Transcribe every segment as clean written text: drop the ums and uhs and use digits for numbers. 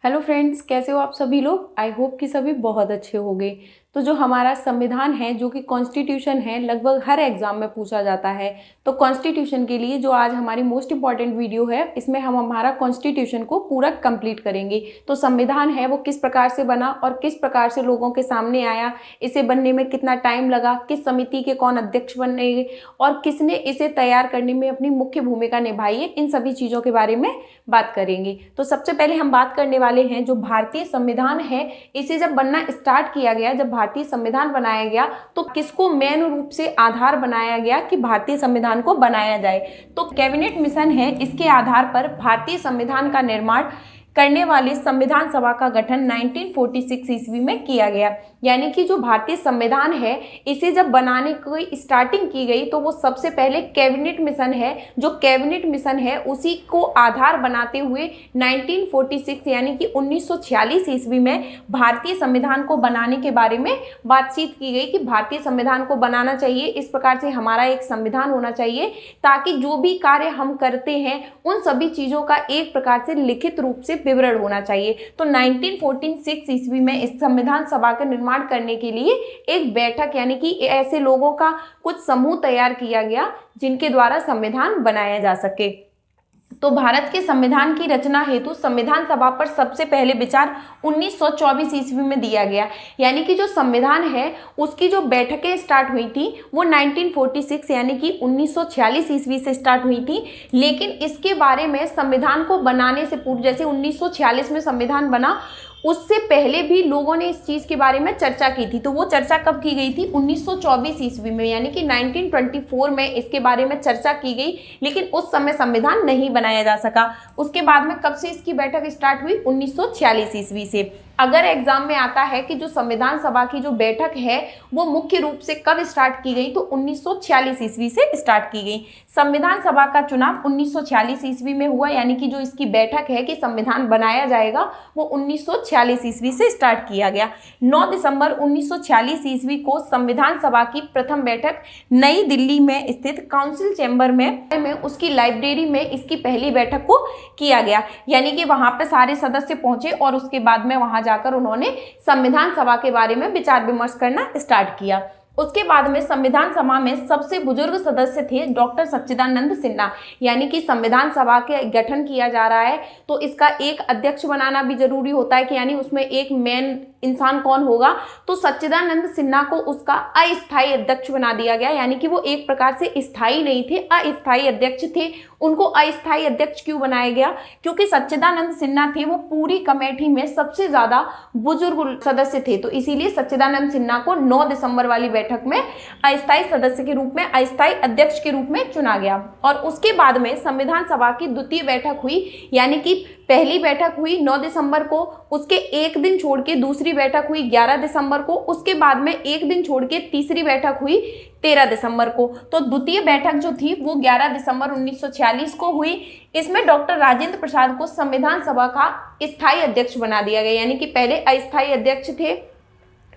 Hello friends, कैसे हो आप सभी लोग। आई होप कि सभी बहुत अच्छे होंगे। तो जो हमारा संविधान है, जो कि कॉन्स्टिट्यूशन है, लगभग हर एग्जाम में पूछा जाता है। तो कॉन्स्टिट्यूशन के लिए जो आज हमारी मोस्ट इंपॉर्टेंट वीडियो है, इसमें हम हमारा कॉन्स्टिट्यूशन को पूरा कंप्लीट करेंगे। तो संविधान है वो किस प्रकार से बना और किस प्रकार से लोगों के सामने आया, इसे बनने में कितना टाइम लगा, किस समिति के कौन अध्यक्ष बने और किसने इसे तैयार करने में अपनी मुख्य भूमिका निभाई है, इन सभी चीज़ों के बारे में बात करेंगे। तो सबसे पहले हम बात करने वाले हैं जो भारतीय संविधान है, इसे जब बनना स्टार्ट किया गया, जब भारतीय संविधान बनाया गया, तो किसको मेन रूप से आधार बनाया गया कि भारतीय संविधान को बनाया जाए। तो कैबिनेट मिशन है, इसके आधार पर भारतीय संविधान का निर्माण करने वाली संविधान सभा का गठन 1946 ईस्वी में किया गया। यानी कि जो भारतीय संविधान है, इसे जब बनाने की स्टार्टिंग की गई तो वो सबसे पहले कैबिनेट मिशन है, जो कैबिनेट मिशन है उसी को आधार बनाते हुए 1946 यानी कि 1946 ईस्वी में भारतीय संविधान को बनाने के बारे में बातचीत की गई कि भारतीय संविधान को बनाना चाहिए, इस प्रकार से हमारा एक संविधान होना चाहिए ताकि जो भी कार्य हम करते हैं उन सभी चीज़ों का एक प्रकार से लिखित रूप से विवरण होना चाहिए। तो 1946 ईस्वी में इस संविधान सभा का निर्माण करने के लिए एक बैठक यानी कि ऐसे लोगों का कुछ समूह तैयार किया गया जिनके द्वारा संविधान बनाया जा सके। तो भारत के संविधान की रचना हेतु संविधान सभा पर सबसे पहले विचार 1924 ईस्वी में दिया गया। यानी कि जो संविधान है उसकी जो बैठकें स्टार्ट हुई थी वो 1946 यानी कि 1946 ईस्वी से स्टार्ट हुई थी। लेकिन इसके बारे में संविधान को बनाने से पूर्व, जैसे 1946 में संविधान बना, उससे पहले भी लोगों ने इस चीज़ के बारे में चर्चा की थी। तो वो चर्चा कब की गई थी? 1924 ईस्वी में, यानी कि 1924 में इसके बारे में चर्चा की गई, लेकिन उस समय संविधान नहीं बनाया जा सका। उसके बाद में कब से इसकी बैठक स्टार्ट हुई? 1946 ईस्वी से। अगर एग्जाम में आता है कि जो संविधान सभा की जो बैठक है वो मुख्य रूप से कब स्टार्ट की गई, तो 1946 ईस्वी से स्टार्ट की गई। संविधान सभा का चुनाव 1946 ईस्वी में हुआ, यानी कि जो इसकी बैठक है कि संविधान बनाया जाएगा वो 1946 ईस्वी से स्टार्ट किया गया। 9 दिसंबर 1946 ईस्वी को संविधान सभा की प्रथम बैठक नई दिल्ली में स्थित काउंसिल चैम्बर में उसकी लाइब्रेरी में इसकी पहली बैठक को किया गया। यानी कि वहां पर सारे सदस्य पहुंचे और उसके बाद में वहां जाकर उन्होंने संविधान सभा के बारे में विचार विमर्श करना स्टार्ट किया। उसके बाद में संविधान सभा में सबसे बुजुर्ग सदस्य थे डॉक्टर सच्चिदानंद सिन्हा। यानी कि संविधान सभा के गठन किया जा रहा है तो इसका एक अध्यक्ष बनाना भी जरूरी होता है कि यानी उसमें एक मेन इंसान कौन होगा, तो सच्चिदानंद सिन्हा को उसका अस्थायी अध्यक्ष बना दिया गया। यानी कि वो एक प्रकार से स्थायी नहीं थे, अस्थायी अध्यक्ष थे। उनको अस्थायी अध्यक्ष क्यों बनाया गया? क्योंकि सच्चिदानंद सिन्हा थे वो पूरी कमेटी में सबसे ज्यादा बुजुर्ग सदस्य थे, तो इसीलिए सच्चिदानंद सिन्हा को 9 दिसंबर वाली बैठक में अस्थायी सदस्य के रूप में, अस्थायी अध्यक्ष के रूप में चुना गया। और उसके बाद में संविधान सभा की द्वितीय बैठक हुई, यानी कि पहली बैठक हुई 9 दिसंबर को, उसके एक दिन छोड़ के दूसरी बैठक हुई 11 दिसंबर को, उसके बाद में एक दिन छोड़ के तीसरी बैठक हुई 13 दिसंबर को। तो द्वितीय बैठक जो थी वो 11 दिसंबर 1946 को हुई। इसमें डॉक्टर राजेंद्र प्रसाद को संविधान सभा का स्थायी अध्यक्ष बना दिया गया। यानी कि पहले अस्थायी अध्यक्ष थे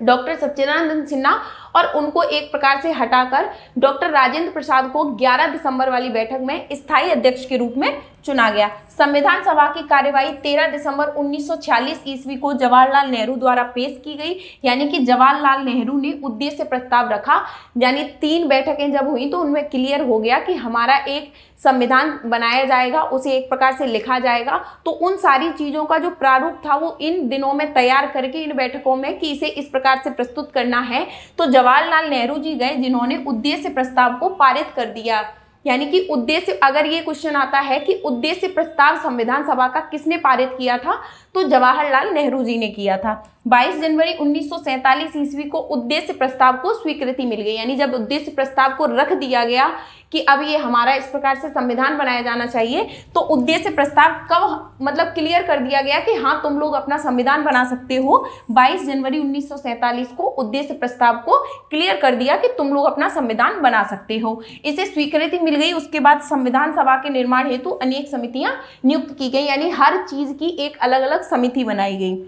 डॉक्टर सच्चिदानंद सिन्हा और उनको एक प्रकार से हटाकर डॉक्टर राजेंद्र प्रसाद को 11 दिसंबर वाली बैठक में स्थायी अध्यक्ष के रूप में चुना गया। संविधान सभा की कार्यवाही 13 दिसंबर 1946 ईस्वी को जवाहरलाल नेहरू द्वारा पेश की गई। यानी कि जवाहरलाल नेहरू ने उद्देश्य प्रस्ताव रखा, यानी 3 बैठकें जब हुई तो उनमें क्लियर हो गया कि हमारा एक संविधान बनाया जाएगा, उसे एक प्रकार से लिखा जाएगा। तो उन सारी चीज़ों का जो प्रारूप था वो इन दिनों में तैयार करके इन बैठकों में कि इसे इस प्रकार से प्रस्तुत करना है, तो जवाहरलाल नेहरू जी गए जिन्होंने उद्देश्य प्रस्ताव को पारित कर दिया। यानी कि उद्देश्य, अगर ये क्वेश्चन आता है कि उद्देश्य प्रस्ताव संविधान सभा का किसने पारित किया था, तो जवाहरलाल नेहरू जी ने किया था। 22 जनवरी 1947 ईस्वी को उद्देश्य प्रस्ताव को स्वीकृति मिल गई। यानी जब उद्देश्य प्रस्ताव को रख दिया गया कि अब ये हमारा इस प्रकार से संविधान बनाया जाना चाहिए, तो उद्देश्य प्रस्ताव कब मतलब क्लियर कर दिया गया कि हाँ तुम लोग अपना संविधान बना सकते हो। 22 जनवरी 1947 को उद्देश्य प्रस्ताव को क्लियर कर दिया कि तुम लोग अपना संविधान बना सकते हो, इसे स्वीकृति मिल गई। उसके बाद संविधान सभा के निर्माण हेतु अनेक समितियां नियुक्त की गई, यानी हर चीज की एक अलग अलग समिति बनाई गई।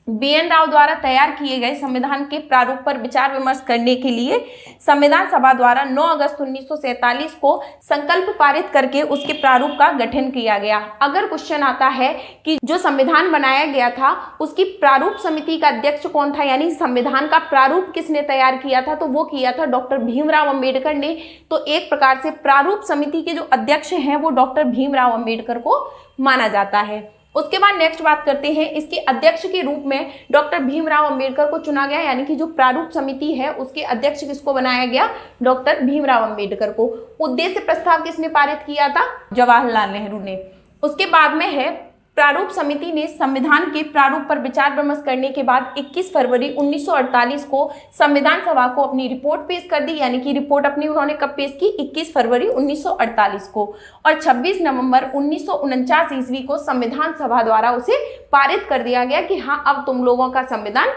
BN राव द्वारा तैयार किए गए संविधान के प्रारूप पर विचार विमर्श करने के लिए संविधान सभा द्वारा 9 अगस्त 1947 को संकल्प पारित करके उसके प्रारूप का गठन किया गया। अगर क्वेश्चन आता है कि जो संविधान बनाया गया था उसकी प्रारूप समिति का अध्यक्ष कौन था, यानी संविधान का प्रारूप किसने तैयार किया था, तो वो किया था डॉक्टर भीमराव अंबेडकर ने। तो एक प्रकार से प्रारूप समिति के जो अध्यक्ष हैं वो डॉक्टर भीमराव अंबेडकर को माना जाता है। उसके बाद नेक्स्ट बात करते हैं, इसके अध्यक्ष के रूप में डॉक्टर भीमराव अंबेडकर को चुना गया, यानी कि जो प्रारूप समिति है उसके अध्यक्ष किसको बनाया गया, डॉक्टर भीमराव अंबेडकर को। उद्देश्य प्रस्ताव किसने पारित किया था, जवाहरलाल नेहरू ने। उसके बाद में है प्रारूप समिति ने संविधान के प्रारूप पर विचार विमर्श करने के बाद 21 फरवरी 1948 को संविधान सभा को अपनी रिपोर्ट पेश कर दी, यानी कि रिपोर्ट अपनी उन्होंने कब पेश की, 21 फरवरी 1948 को। और 26 नवंबर 1949 ईस्वी को संविधान सभा द्वारा उसे पारित कर दिया गया कि हाँ अब तुम लोगों का संविधान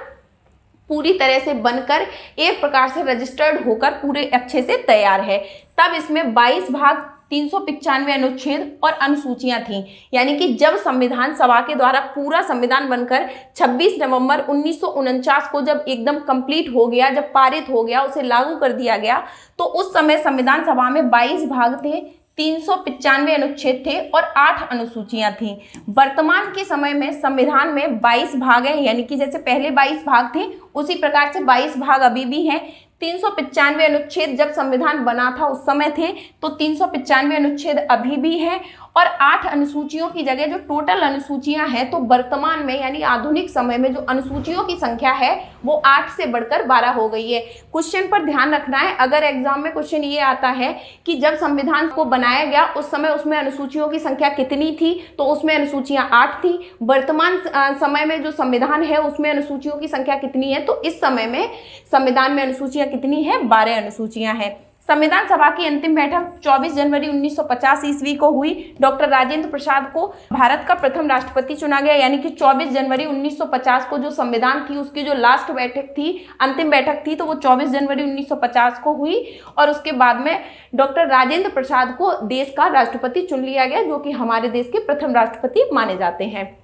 पूरी तरह से बनकर एक प्रकार से रजिस्टर्ड होकर पूरे अच्छे से तैयार है। तब इसमें 22 भाग 395 अनुच्छेद और अनुसूचियां थीं, यानी कि जब संविधान सभा के द्वारा पूरा संविधान बनकर 26 नवंबर 1949 को जब एकदम कंप्लीट हो गया, जब पारित हो गया, उसे लागू कर दिया गया, तो उस समय संविधान सभा में 22 भाग थे, 395 अनुच्छेद थे और 8 अनुसूचियां थीं। वर्तमान के समय में संविधान में 22 भाग हैं, यानी कि जैसे पहले 22 भाग थे उसी प्रकार से 22 भाग अभी भी हैं। 395 अनुच्छेद जब संविधान बना था उस समय थे, तो 395 अनुच्छेद अभी भी हैं और 8 अनुसूचियों की जगह जो टोटल अनुसूचियां हैं, तो वर्तमान में यानी आधुनिक समय में जो अनुसूचियों की संख्या है वो 8 से बढ़कर 12 हो गई है। क्वेश्चन पर ध्यान रखना है, अगर एग्जाम में क्वेश्चन ये आता है कि जब संविधान को बनाया गया उस समय उसमें अनुसूचियों की संख्या कितनी थी, तो उसमें अनुसूचियां 8 थी। वर्तमान समय में जो संविधान है उसमें अनुसूचियों की संख्या कितनी है, तो इस समय में संविधान में अनुसूचियां कितनी है, 12 अनुसूचियां हैं। संविधान सभा की अंतिम बैठक 24 जनवरी 1950 ईस्वी को हुई। डॉक्टर राजेंद्र प्रसाद को भारत का प्रथम राष्ट्रपति चुना गया, यानी कि 24 जनवरी 1950 को जो संविधान थी उसकी जो लास्ट बैठक थी, अंतिम बैठक थी, तो वो 24 जनवरी 1950 को हुई और उसके बाद में डॉक्टर राजेंद्र प्रसाद को देश का राष्ट्रपति चुन लिया गया, जो कि हमारे देश के प्रथम राष्ट्रपति माने जाते हैं।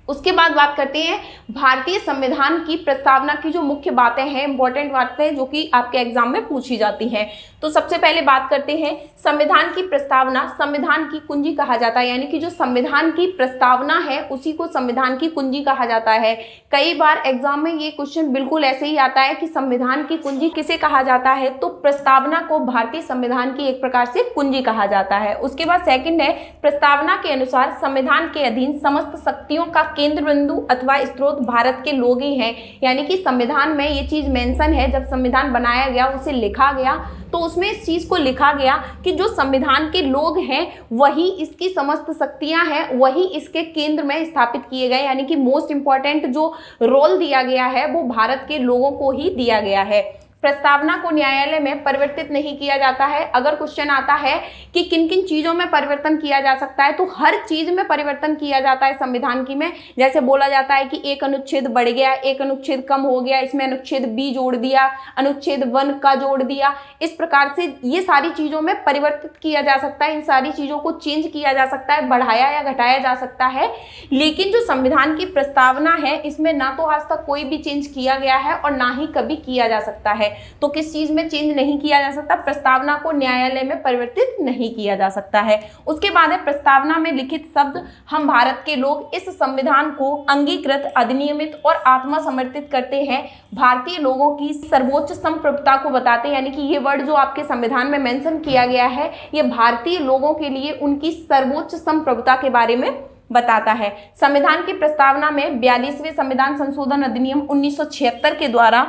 उसके बाद बात करते हैं भारतीय संविधान की प्रस्तावना की जो मुख्य बातें हैं, इंपॉर्टेंट बातें जो कि आपके एग्जाम में पूछी जाती हैं। तो सबसे पहले बात करते हैं संविधान की प्रस्तावना, संविधान की कुंजी कहा जाता है, यानी कि जो संविधान की प्रस्तावना है उसी को संविधान की कुंजी कहा जाता है। कई बार एग्जाम में ये क्वेश्चन बिल्कुल ऐसे ही आता है कि संविधान की कुंजी किसे कहा जाता है, तो प्रस्तावना को भारतीय संविधान की एक प्रकार से कुंजी कहा जाता है। उसके बाद सेकंड है, प्रस्तावना के अनुसार संविधान के अधीन समस्त शक्तियों का केंद्र बिंदु अथवा स्रोत भारत के लोग ही हैं, यानी कि संविधान में ये चीज मेंशन है, जब संविधान बनाया गया उसे लिखा गया तो उसमें इस चीज को लिखा गया कि जो संविधान के लोग हैं वही इसकी समस्त शक्तियां हैं, वही इसके केंद्र में स्थापित किए गए, यानी कि मोस्ट इंपॉर्टेंट जो रोल दिया गया है वो भारत के लोगों को ही दिया गया है। प्रस्तावना को न्यायालय में परिवर्तित नहीं किया जाता है। अगर क्वेश्चन आता है कि किन किन चीजों में परिवर्तन किया जा सकता है, तो हर चीज में परिवर्तन किया जाता है संविधान की में। जैसे बोला जाता है कि एक अनुच्छेद बढ़ गया, एक अनुच्छेद कम हो गया, इसमें अनुच्छेद बी जोड़ दिया, अनुच्छेद 1 का जोड़ दिया, इस प्रकार से ये सारी चीजों में परिवर्तित किया जा सकता है, इन सारी चीजों को चेंज किया जा सकता है, बढ़ाया या घटाया जा सकता है। लेकिन जो संविधान की प्रस्तावना है इसमें ना तो आज तक कोई भी चेंज किया गया है और ना ही कभी किया जा सकता है। तो किस चीज में चेंज नहीं किया जा सकता, प्रस्तावना को न्यायालय में परिवर्तित नहीं किया जा सकता है। उसके बाद है प्रस्तावना में लिखित शब्द हम भारत के लोग इस संविधान को अंगीकृत, अधिनियमित और आत्मा समर्पित करते हैं, भारतीय लोगों की सर्वोच्च संप्रभुता को बताते हैं, यानी कि ये वर्ड जो आपके संविधान में मेंशन किया गया है ये भारतीय लोगों के लिए उनकी सर्वोच्च संप्रभुता के बारे में बताता है। संविधान की प्रस्तावना में 42वें संविधान संशोधन अधिनियम 1976 के द्वारा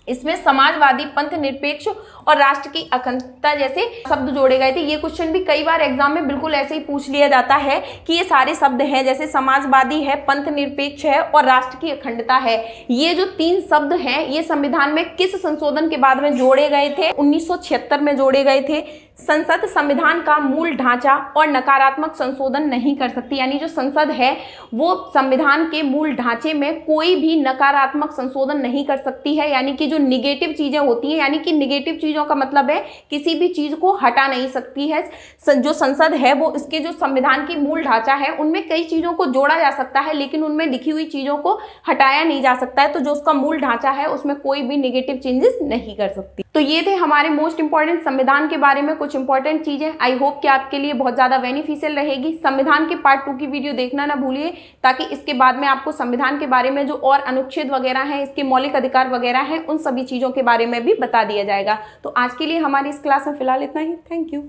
इसमें समाजवादी, पंथ निरपेक्ष और राष्ट्र की अखंडता जैसे शब्द जोड़े गए थे। ये क्वेश्चन भी कई बार एग्जाम में बिल्कुल ऐसे ही पूछ लिया जाता है कि ये सारे शब्द हैं, जैसे समाजवादी है, पंथ निरपेक्ष है और राष्ट्र की अखंडता है। ये जो 3 शब्द हैं ये संविधान में किस संशोधन के बाद में जोड़े गए थे, 1976 में जोड़े गए थे। संसद संविधान का मूल ढांचा और नकारात्मक संशोधन नहीं कर सकती, यानी जो संसद है वो संविधान के मूल ढांचे में कोई भी नकारात्मक संशोधन नहीं कर सकती है, यानी कि जो निगेटिव चीजें होती हैं, यानी कि निगेटिव चीजों का मतलब है किसी भी चीज को हटा नहीं सकती है। जो संसद है वो इसके जो संविधान की मूल ढांचा है उनमें कई चीजों को जोड़ा जा सकता है, लेकिन उनमें लिखी हुई चीजों को हटाया नहीं जा सकता है। तो जो उसका मूल ढांचा है उसमें कोई भी नेगेटिव चेंजेस नहीं कर सकती। तो ये थे हमारे मोस्ट इंपॉर्टेंट संविधान के बारे में कुछ इंपॉर्टेंट चीजें। आई होप कि आपके लिए बहुत ज्यादा बेनिफिशियल रहेगी। संविधान के पार्ट 2 की वीडियो देखना ना भूलिए, ताकि इसके बाद में आपको संविधान के बारे में जो और अनुच्छेद वगैरह हैं, इसके मौलिक अधिकार वगैरह हैं, उन सभी चीजों के बारे में भी बता दिया जाएगा। तो आज के लिए हमारी इस क्लास में फिलहाल इतना ही। Thank you.